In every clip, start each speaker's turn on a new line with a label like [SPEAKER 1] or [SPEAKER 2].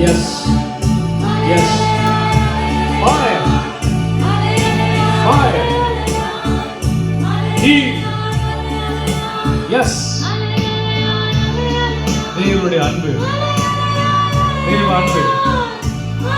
[SPEAKER 1] Yes. Yes. Fire. Fire. Heal. Yes. தேவனுடைய அன்பு, தேவ அன்பு,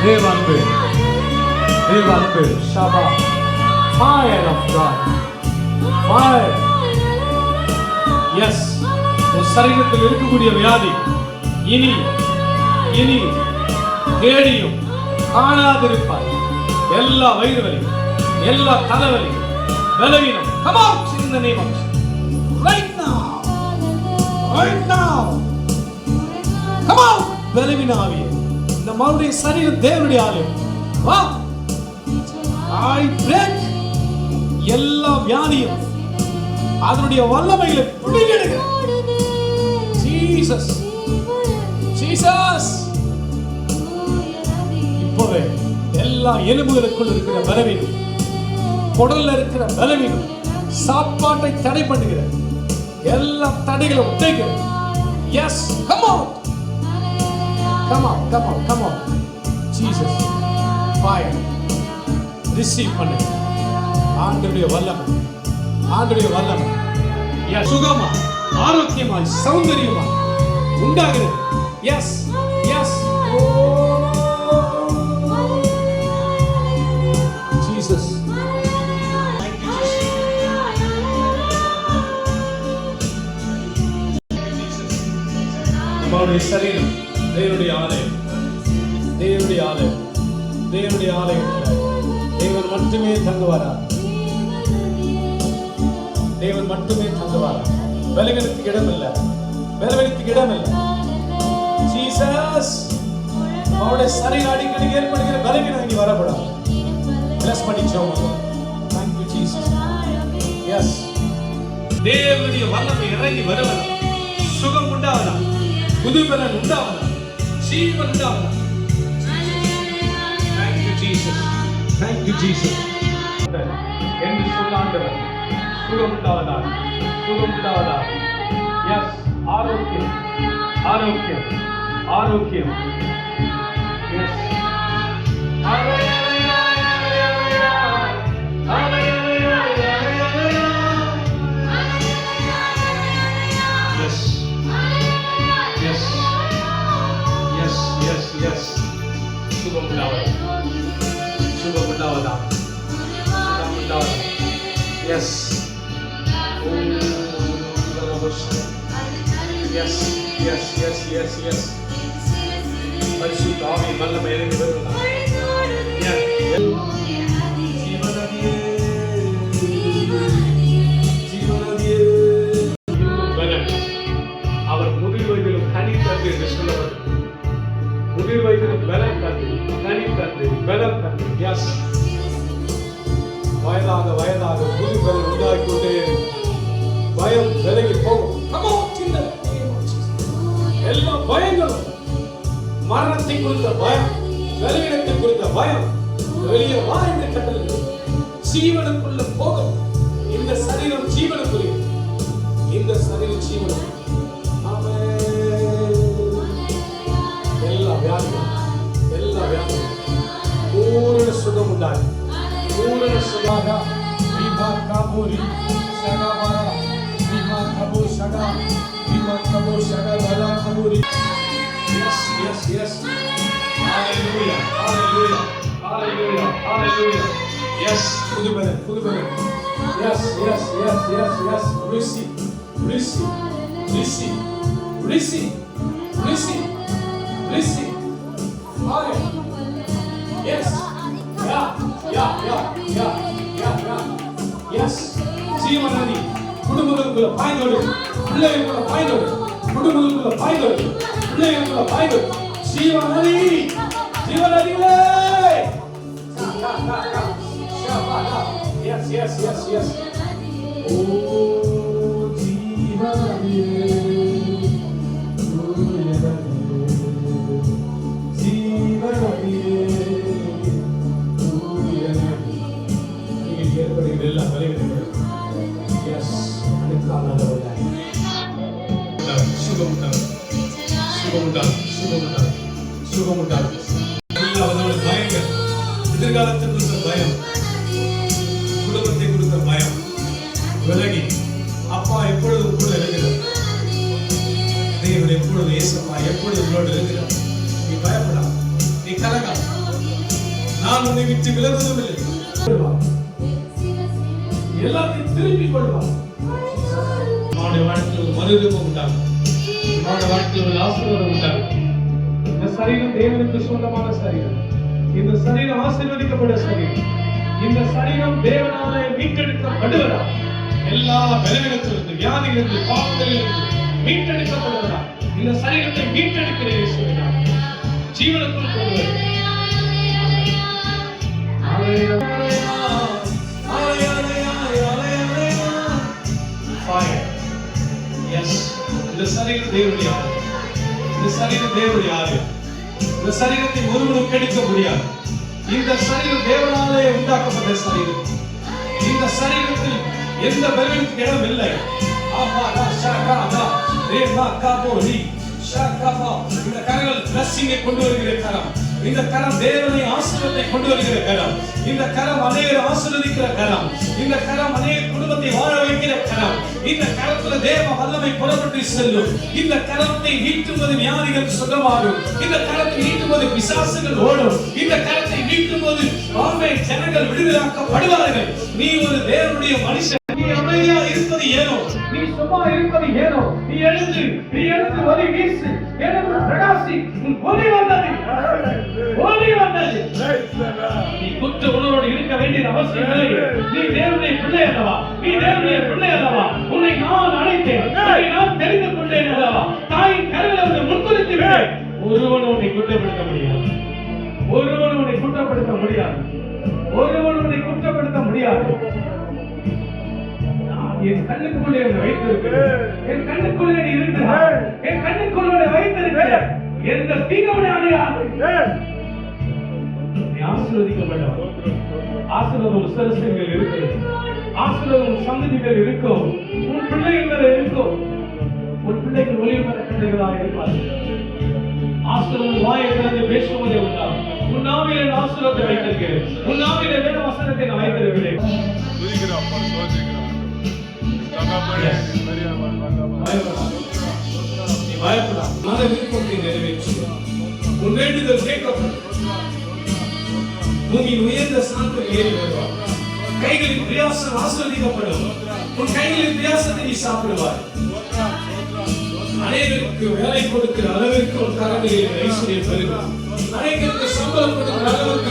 [SPEAKER 1] தேவ அன்பு, தேவ அன்பு. ஷபா. Fire of God. Fire. Yes. உன் சரீரத்தில் இருக்கக்கூடிய வியாதி இனி இனி தேடியும் காணாதிருப்பாய். எல்லா வயிறு வலி, எல்லா தலைவலி, பலவீனம், come out in the name of Jesus. Right now. Right now. Come out. பலவீனாவியே, இந்த மனுடைய சரீரம் தேவனுடைய ஆலயம். வா. I break எல்லா வியாதியும் அதனுடைய வல்லமைகளை பிடிக்கிறேன். Jesus. Jesus. இப்போவே எல்லா எலும்புகளுக்குள் இருக்கிற பலவீனம், குடல்ல இருக்கிற பலவீனம், சாப்பாட்டை தடை பண்ணுகிற எல்லா தடைகளை உடைக்கிறேன். Yes, come on. Come on, come on, come on. Jesus. Fire. Receive பண்ணுங்க. ஆண்டவருடைய வல்லமை, ஆண்டவருடைய வல்லமை. Yes, சுகமா, ஆரோக்கியமாய், சௌந்தரியமா உண்டாகிறது. Yes, yes. Jesus. Thank you, Jesus. நம்முடைய சரீரம் தேவனுடைய ஆலயம், தேவனுடைய ஆலயம், தேவனுடைய ஆலயம். தேவன் மட்டுமே தங்குவாரா, தேவன் மட்டுமே தங்குவாரா. பலவீனத்துக்கு இடமில்லை, பலவீனத்துக்கு இடமில்லை. ஜீசஸ். அவருடைய சரீர அடிக்கடி ஏற்படுகிற பலவீனம் இனி வரக்கூடாது. பிளஸ் பண்ணி ஜெபம். Thank you Jesus. Yes. தேவனுடைய வல்லமை இறங்கி வருவதா, சுகம் உண்டாவதா, புதுபலன் உண்டாவதா, ஜீவன் உண்டாவதா. Thank you Jesus. Thank you Jesus. என்று சொல்லாண்டவர் சுகம் உண்டாவதா, சுகம் உண்டாவதா. Yes. ஆரோக்கியம், ஆரோக்கியம், ஆரோக்கியம். Yes. Yes. Yes. Yes. Yes. Yes. சுகம் உண்டாவதா, சுகம் உண்டாவதா, சுகம் உண்டாவதா. Yes. Yes, yes, yes, yes, yes. பரிசுத்த ஆவியின் வல்லமை இறங்கி வருவதா. ஜீவனதியே, ஜீவனதியே. இன்னும் பலன். அவர் முதிர் வயதிலும் கனி தந்து என்று சொல்லப்பட்டது. முதிர் வயதிலும் பலன் தந்து, கனி தந்து, பலன் தந்து. Yes. வயதாக வயதாக புது பலன் உண்டாக்கி கொண்டே பயம் விலகி போகும். Come on. எல்லா பயங்களும், மரணத்தை குறித்த பயம், பலவீனத்தை குறித்த பயம் வெளியே வா என்று கட்டளை. ஜீவனுக்குள்ள போகும். இந்த சரீரம் ஜீவனுக்குரிய, இந்த சரீரம் ஜீவனுக்குரிய. ஆமென். எல்லா வியாதியும், எல்லா வியாதியும் பூரண சுகம் உண்டாகும். பூரண சுகமாக விபா காபூரி சகாபாரா விபா கபூ சகா விபா கபூ சகா வலா கபூரி. Yes, yes, yes. Hallelujah, hallelujah, hallelujah, hallelujah. Yes, புதுபலன், புதுபலன். Yes, yes, yes, yes, yes. Receive, receive, receive, receive, receive, receive. Hallelujah. Yes. Yeah, yeah, yeah, yeah, yeah, yeah. Yes. ஜீவனதி குடும்பங்களுக்குள்ள பாய்ந்தோடு, பிள்ளைகளுக்குள்ள பாய்ந்தோடு, குடும்பங்களுக்குள்ள பாய்ந்தோடு, பிள்ளைகளுக்குள்ள பாய்ந்தோடு. ஜீவனதி, ஜீவனதியே. Yes, yes, yes, yes. Oh, ஜீவனதியே. ஜீவனதியே. ஏற்படுகிற எல்லா வலிமைகளும் S அதுக்கானதல்ல. சுகம் உண்டாகும், சுகம் உண்டாகும், சுகம் உண்டாகும், சுகம் உண்டாகும். அவனோட பயங்கள், எதிர்காலத்தை குறித்த பயம், குடும்பத்தை குறித்த பயம் விலகி அப்பா எப்பொழுது கூட இருக்கிறார், தேவன் எப்பொழுது இயேசப்பா எப்பொழுது உங்களோடு இருக்கிறார். நீ பயப்படா, நீ கலங்கா, நான் உன்னை விட்டு விலகுவதும் இல்லை. எல்லாத்தையும் திருப்பிக் கொள்வார். அவனுடைய வாழ்க்கையில் ஒரு மறுரூபம் உண்டாகும், அவனுடைய வாழ்க்கையில் ஒரு ஆசீர்வாதம் உண்டாகும். இந்த சரீரம் தேவனுக்கு சொந்தமான சரீரம். இந்த சரீரம் ஆசீர்வதிக்கப்பட்ட சரீரம். இந்த சரீரம் தேவனாலே மீட்டெடுக்கப்படுவதா, எல்லா பலவீனத்திலிருந்து, வியாதிகளிலிருந்து, பாவங்களிலிருந்து மீட்டெடுக்கப்படுவதா. இந்த சரீரத்தை மீட்டெடுக்கிற இயேசுவினால் ஜீவனுக்குள் கொண்டு வருகிறார். இந்த சரீரம் தேவனுடைய ஆலயம். இந்த சரீரம் தேவனுடைய ஆலயம். இந்த சரீரத்தை ஒருவரும் கெடுக்க முடியாது. இந்த சரீரம் தேவனாலே உண்டாக்கப்பட்ட சரீரம். இந்த சரீரத்தில் எந்த பலவீனத்துக்கு இடம் இல்லை. இந்த கரங்கள் பிளஸிங்கை கொண்டு வருகிற கரம். இந்த கரம் தேவனை ஆசீர்வாதத்தை கொண்டு வருகிற கரம். இந்த கரம் அநேகர் ஆசீர்வதிக்கிற கரம். இந்த கரம் அநேக குடும்பத்தை வாழ வைக்கிற கரம். இந்த கரத்துல தேவ வல்லமை புறப்பட்டு செல்லும். இந்த கரத்தை நீட்டும்போது வியாதிகள் சுகமாகும். இந்த கரத்தை நீட்டும்போது பிசாசுகள் ஓடும். இந்த கரத்தை நீட்டும்போது ஜனங்கள் விடுதலாக்கப்படுவார்கள். நீ ஒரு தேவனுடைய மனுஷன். நீ அமைதியா இருப்பது ஏனோ, நீ சும்மா இருப்பது ஏனோ, நீ எழுந்து ஒலி வீசு, எழுந்து பிரகாசி. உன் ஒலி வந்தது, ஒலி வந்தது. நீ குற்ற உணர்வோடு இருக்க வேண்டிய அவசியம் இல்லை. நீ தேவனுடைய பிள்ளை அல்லவா, நீ தேவனுடைய பிள்ளை அல்லவா. உன்னை நான் அழைத்தேன், உன்னை நான் தெரிந்து கொண்டேன் அல்லவா. தாயின் கருவில் அவனை முன்குறித்து விட்டேன். ஒருவன் உன்னை குற்றப்படுத்த முடியாது, ஒருவன் உன்னை குற்றப்படுத்த முடியாது, ஒருவன் உன்னை குற்றப்படுத்த முடியாது. என் கண்ணுக்குள்ளே வைத்திருக்கிறேன், என் கண்ணுக்குள்ளே நீ இருக்கிறாய், என் கண்ணுக்குள்ளே வைத்திருக்கிறேன். எந்த தீங்கோடு அடையாது. நீ ஆசீர்வதிக்கப்பட்டவன். ஆசீர்வாதம் சரசங்கள் இருக்கிறது, ஆசீர்வாதம் சந்ததிகள் இருக்கும், உன் பிள்ளைகள் இருக்கும், உன் பிள்ளைகள் ஒளிமர பிள்ளைகளாக இருப்பார்கள். ஆசீர்வாதம் வாயை திறந்து பேசுவதே உண்டாகும். உன் நாவிலே ஆசீர்வாதத்தை வைத்திருக்கிறேன், உன் நாவிலே வேத வசனத்தை நான் வைத்திருக்கிறேன். உன் வேண்டுதல் கேட்கப்படும். பூமியின் உயர்ந்த ஸ்தானத்தில் ஏறி வருவார். கைகளின் பிரயாசம் ஆசீர்வதிக்கப்படும். உன் கைகளின் பிரயாசத்தை நீ சாப்பிடுவாய். அநேகருக்கு வேலை கொடுக்கிற அளவிற்கு உன் கரங்களில் ஐஸ்வர்யம் பெருகும். அநேகருக்கு சம்பளம் கொடுக்கிற அளவுக்கு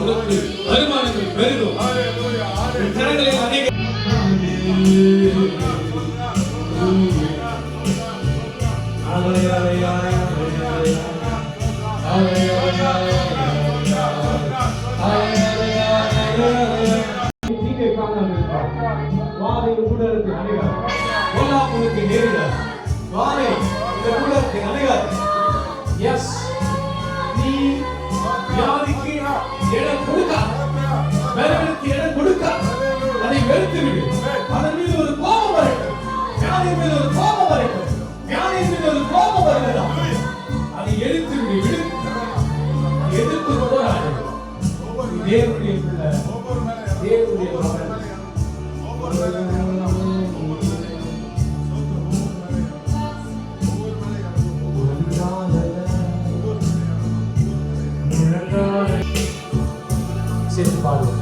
[SPEAKER 1] உனக்கு வருமானங்கள் பெருகும். உன் கரங்களில் அநேக அதை வெறுத்து விடு. அதன் மீது ஒரு கோபம் வரட்டும், ஞானியின் மீது ஒரு கோபம் வரட்டும், ஞானியின் மீது ஒரு கோபம் வரலாம். அதை எடுத்து விடு, எதிர்த்து போராடு. தேவனுடைய பிள்ளை, தேவனுடைய மகன். சேர்த்து பாடுவோம்.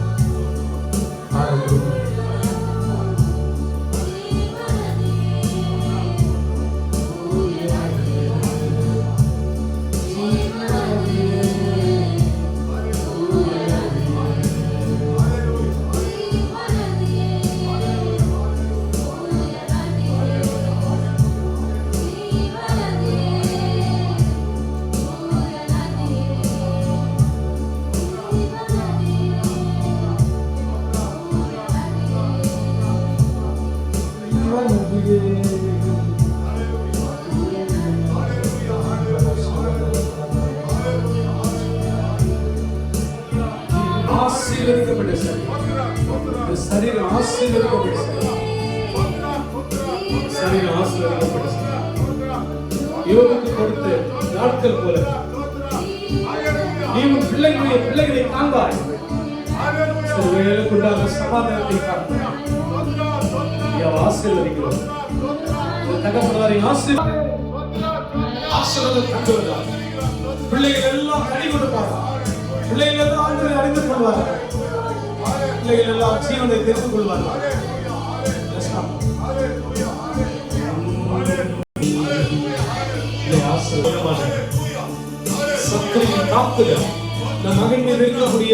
[SPEAKER 1] ஆசீர்வதிக்கப்பட்ட சரீரம், ஆசீர்வதிக்கப்பட்ட சரீரம், ஆசீர்வதிக்கப்பட்ட யோகத்துக்கு கொடுத்த நாட்கள் போல பிள்ளைகளை காண்பாய். சிறுவேலுக்குள்ளாக சமாதானத்தை காண்பாய். ஆசீர்வதிக்கிறோம். தகப்பனாரை ஆசீர்வாதம். பிள்ளைகள் எல்லாம் கை கொடுப்பார்கள். பிள்ளைகள் எல்லாம் ஆண்டவரை அறிந்து கொள்வார்கள். பிள்ளைகள் எல்லாம் ஜீவனை தெரிந்து கொள்வார்கள். சத்துருவின் தாக்குதல், நம் மகன் மீது இருக்கக்கூடிய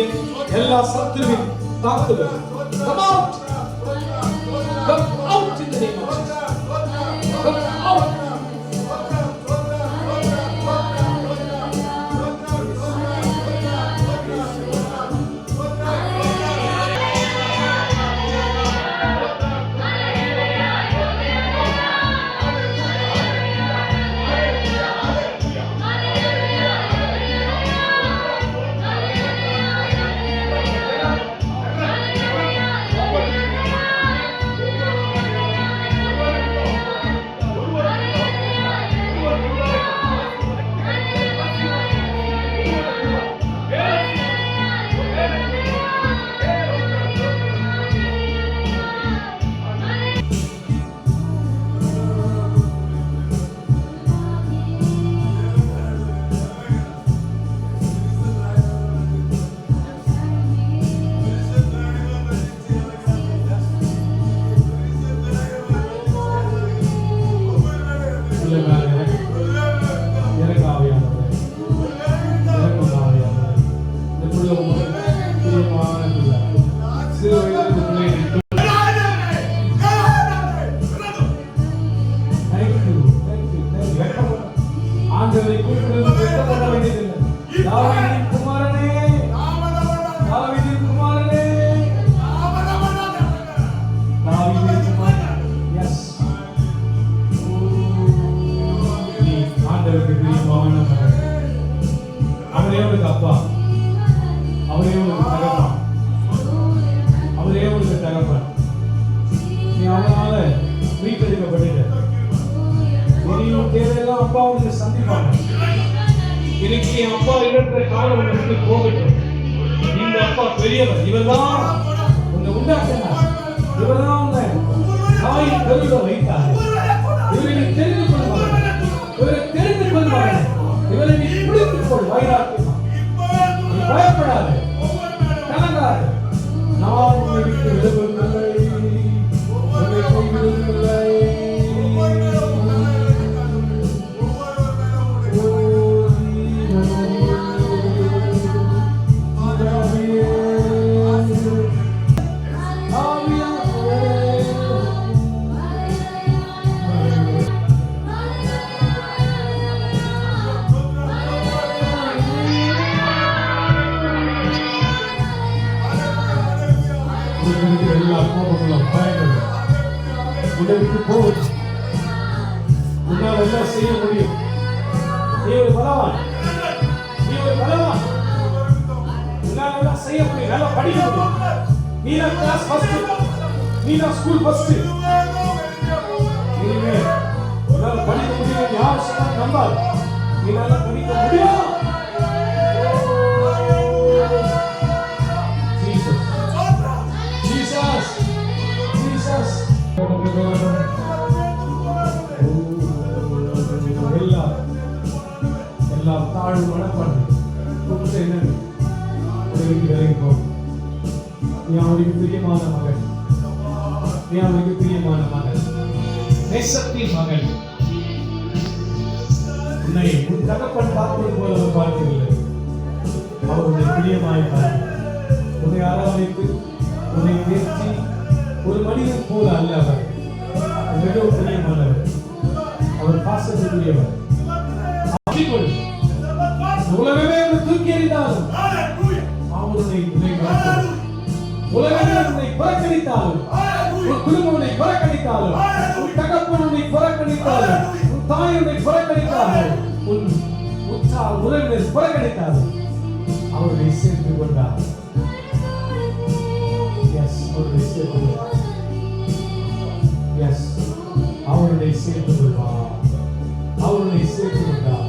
[SPEAKER 1] எல்லா சத்துருவின் தாக்குதல், come out, come out in the name of Jesus, come out. அப்பா, அவரே உனக்கு தகப்பன், அவரே உனக்கு தகப்பன். நீ அவனால மீட்டெடுக்கப்பட்ட தேவையெல்லாம் அப்பா உனக்கு சந்திப்பாங்க. இன்னைக்கு என் அப்பா இடத்துல காலம் உனக்கு போகட்டும். இந்த அப்பா பெரியவர், இவர்தான் உன்னை உண்டாக்கினார், இவர்தான் உன்னை தாயின் கருவில வைத்தார். இவரை நீ தெரிந்து கொள்வாங்க, இவரை தெரிந்து கொள்வாங்க, இவரை நீ பிடித்துக் கொள். வைராக்கியமா நீ பயப்படாது, கலங்காது. நான் உன்னை விட்டு விலகுவதில்லை, உன்னை கைவிடுவதில்லை. எல்லா கோபங்களும் பயங்களும் உடலுக்கு போகுது. உன்னால் எல்லாம் செய்ய முடியும். நீ ஒரு பலவான், நீ ஒரு பலவான். உன்னால் எல்லாம் செய்ய முடியும். நல்லா படிக்க முடியும். நீ தான் கிளாஸ் ஃபர்ஸ்ட், நீ தான் ஸ்கூல் ஃபர்ஸ்ட். இனிமே உன்னால் படிக்க முடியும். யார் சொன்னாலும் நம்பாது. நீ நல்லா படிக்க முடியும். எல்லாம் தாழ்வு மனப்பாடு என்னன்னு விலகி போகும். நீ அவனுக்கு பிரியமான மகன், நீ அவனுக்கு பிரியமான மகன், நேசத்தின் மகன். உன்னை உன் தகப்பன் பார்ப்பது போல அவர் பார்க்கவில்லை. அவர் உன்னை பிரியமாய் உன்னை அரவணைத்து உன்னை உயர்த்தி ஒரு மனிதன் போல அல்ல. அவர் மிகவும் பிரியமானவர், அவர் பாசத்துக்குரியவர். உலகமே தூக்கி எறிந்தாலும் அவனை உலகமே உன்னை புறக்கணித்தாலும், உன் குடும்பம் உன்னை புறக்கணித்தாலும், உன் தகப்பன் உன்னை புறக்கணித்தாலும், உன் தாய் உன்னை புறக்கணித்தாலும், உன் உற்றார் உறவினர் புறக்கணித்தாலும் அவர்களை சேர்த்து கொண்டார். அவர்களை சேர்த்து கொண்டார். அவர்களை சேர்த்து கொள்வார். அவர்களை சேர்த்து கொண்டார்.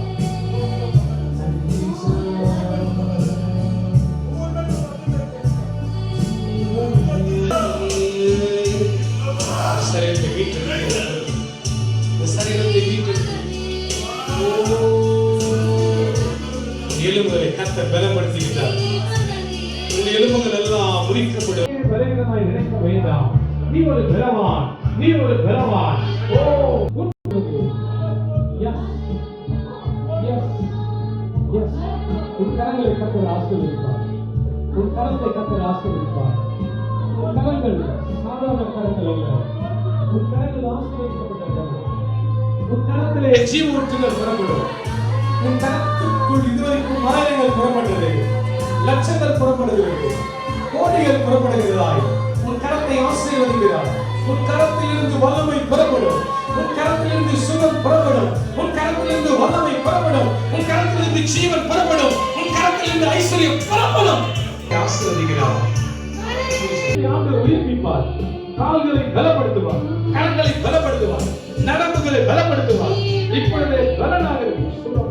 [SPEAKER 1] கர்த்தர் பலப்படுத்துகிறார். உன்னுடைய எலும்புகள் எல்லாம் முறிக்கப்படும். பலவீனமாய் நினைக்க வேண்டாம். நீ ஒரு பலவான், நீ ஒரு பலவான். ஓ உன் கரங்களை கர்த்தர் ஆசீர்வதிப்பார். உன் கரத்தை கர்த்தர் ஆசீர்வதிப்பார். உன் கரங்கள் சாதாரண கரங்கள் அல்ல. உன் கரங்கள் ஆசீர்வதிக்கப்பட்ட கரங்கள். உன் கரத்திலே ஜீவ ஊற்றுகள் புறப்படும். உன் கரத்துக்குள் இதுவரைக்கும் ஆயிரங்கள் புறப்பட்டது, லட்சங்கள் புறப்படுகிறது, கோடிகள் புறப்படுகிறாய். உன் கரத்தை ஆசீர்வதிக்கிறார். உன் கரத்திலிருந்து வல்லமை புறப்படும். உன் கரத்திலிருந்து சுகம் புறப்படும். உன் கரத்திலிருந்து வல்லமை புறப்படும். உன் கரத்திலிருந்து ஜீவன் புறப்படும். உன் கரத்திலிருந்து ஐஸ்வர்யம் புறப்படும். ஆசீர்வதிக்கிறார். ஆண்டவர் உயிர்ப்பிப்பார். கால்களை பலப்படுத்துவார், கரங்களை பலப்படுத்துவார், நரம்புகளை பலப்படுத்துவார். இப்பொழுது பலனாக சுகமாக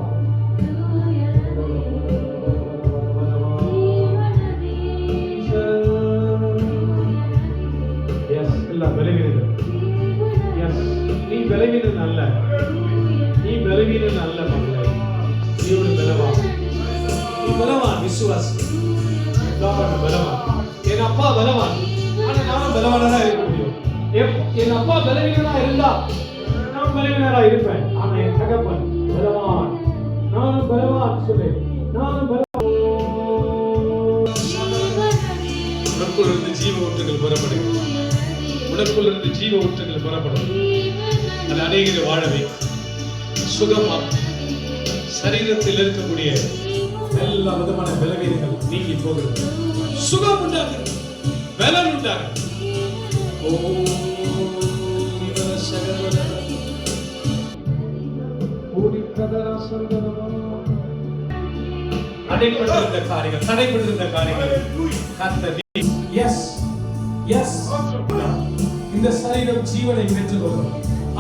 [SPEAKER 1] நீ பலவீனன் அல்ல, நீ பலவீனன் அல்ல மகளே. நீ ஒரு பலவான், நீ பலவான். விசுவாசி பலவான். என் அப்பா பலவான், ஆனா நானும் பலவானதா இருக்க முடியும். என் அப்பா பலவீனனா இருந்தா நான் பலவீனரா இருப்பேன். ஆனா என் தகப்பன் பலவான், நானும் பலவான். சொல்லு, நானும் பலவான். உனக்குள் இருந்து ஜீவ ஊற்றுகள் புறப்படுகிறது. உனக்குள் இருந்து ஜீவ ஊற்றுகள் புறப்படும். அது அநேகரை வாழவே சுகமா சரீரத்தில் இருக்கக்கூடிய எல்லா விதமான பலவீனங்கள் நீங்கி போகிறது. சுகம் உண்டாகிறது, பலன் உண்டாகிறது. அடைப்பட்டிருந்த காரியங்கள், தடைப்பட்டிருந்த காரியங்கள் இந்த சரீரம் ஜீவனை பெற்றுக்கொள்ளும்.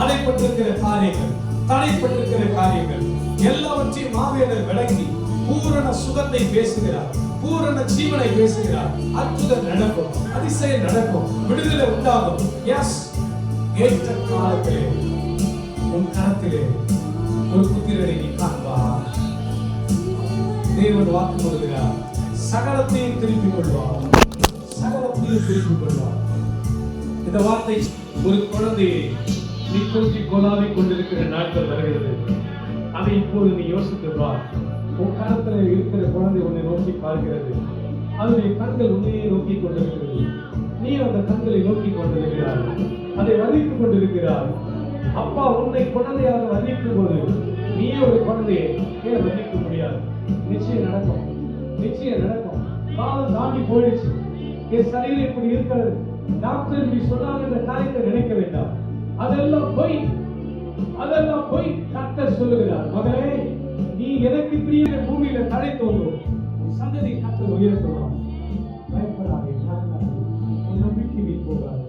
[SPEAKER 1] அடைப்பட்டிருக்கிற காரியங்கள், தடைப்பட்டிருக்கிற காரியங்கள் எல்லாவற்றையும் ஆவியானவர் விளங்கி பூரண சுகத்தை பேசுகிறார், பூரண ஜீவனை பேசுகிறார். அற்புதம் நடக்கும், அதிசயம் நடக்கும், விடுதலை உண்டாகும். எஸ், ஏற்ற காலத்திலே உன் கரத்திலே ஒரு புத்திரனை நீ காண்பார். தேவன் வாக்கு கொடுக்கிறார். சகலத்தையும் திருப்பிக் கொள்வார், சகலத்தையும் திருப்பிக் கொள்வார். இந்த வார்த்தை ஒரு குழந்தையை நீ கொஞ்சி கொலாவிக் கொண்டிருக்கிற நாட்கள் வருகிறது. அதை இப்போது நீ யோசித்து பார். உன் கரத்தில் இருக்கிற குழந்தை உன்னை நோக்கி பார்க்கிறது. அதனுடைய கண்கள் உன்னையே நோக்கி கொண்டிருக்கிறது. நீ அந்த கண்களை நோக்கி கொண்டிருக்கிறார், அதை வர்ணித்துக் கொண்டிருக்கிறார். அப்பா உன்னை குழந்தையாக வர்ணிக்கும் போது நீயே ஒரு குழந்தையை ஏன் வர்ணிக்க முடியாது? நிச்சயம் நடக்கும், நிச்சயம் நடக்கும். காலம் தாண்டி போயிடுச்சு. என் சரீரம் இப்படி இருக்கிறது. டாக்டர் இப்படி சொன்னாங்க, இந்த காரியத்தை நினைக்க வேண்டாம். அதெல்லாம் போய், அதெல்லாம் போய் கர்த்தர் சொல்லுகிறார். மகளே, நீ எனக்கு இப்படியே பூமியில தடை தோன்றும், சந்ததி கர்த்தர் உயர்த்துவார். பயப்படாதே, உன் நம்பிக்கை நீ போகாது.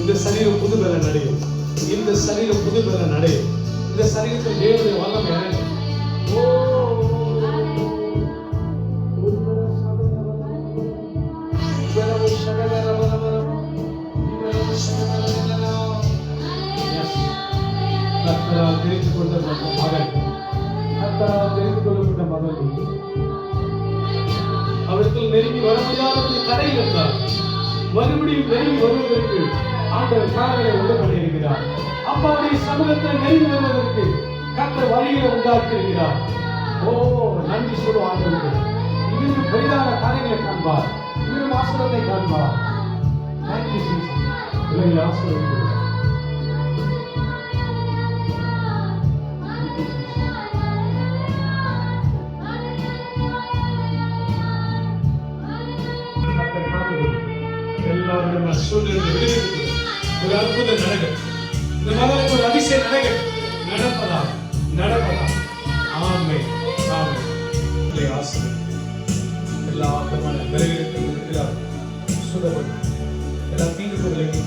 [SPEAKER 1] இந்த சரீரம் புது பல நடையும், இந்த சரீரம் புது பல நடையும். இந்த சரீரத்தில் தேவனுடைய வல்லமை இறங்கும். கர்த்தரால் தெரிந்து கொள்ளப்பட்ட மகள், கர்த்தரால் தெரிந்து கொள்ளப்பட்ட மகள் அவர்கள் நெருங்கி வர முடியாத தடை இருந்தார். மறுபடியும் நெருங்கி வருவதற்கு ஆண்டவர் காரணங்களை உண்டு பண்ணியிருக்கிறார். அப்பாவுடைய சமூகத்தில் நெருங்கி வருவதற்கு கர்த்தர் வழியை உண்டாக்கியிருக்கிறார். ஓ, நன்றி சொல்லும் ஆண்டவருக்கு. இன்னும் பெரிதான காரியங்களை காண்பார், இன்னும் ஆசீர்வாதத்தை காண்பார். Thank you Jesus. உலகில் ஆசீர்வதிக்கிறேன். எல்லாரும் சூழ்நிலை ஒரு அற்புதம் நடக்கும். இந்த மகளுக்கு ஒரு அதிசயம் நடப்பதா நடப்பதா. ஆமென், ஆமென். ஆசீர்வாதம் எல்லா விதமான விளைவுகளுக்கும் இருக்கிறார். சுடப்படும் எல்லா தீங்குக்கு விலகி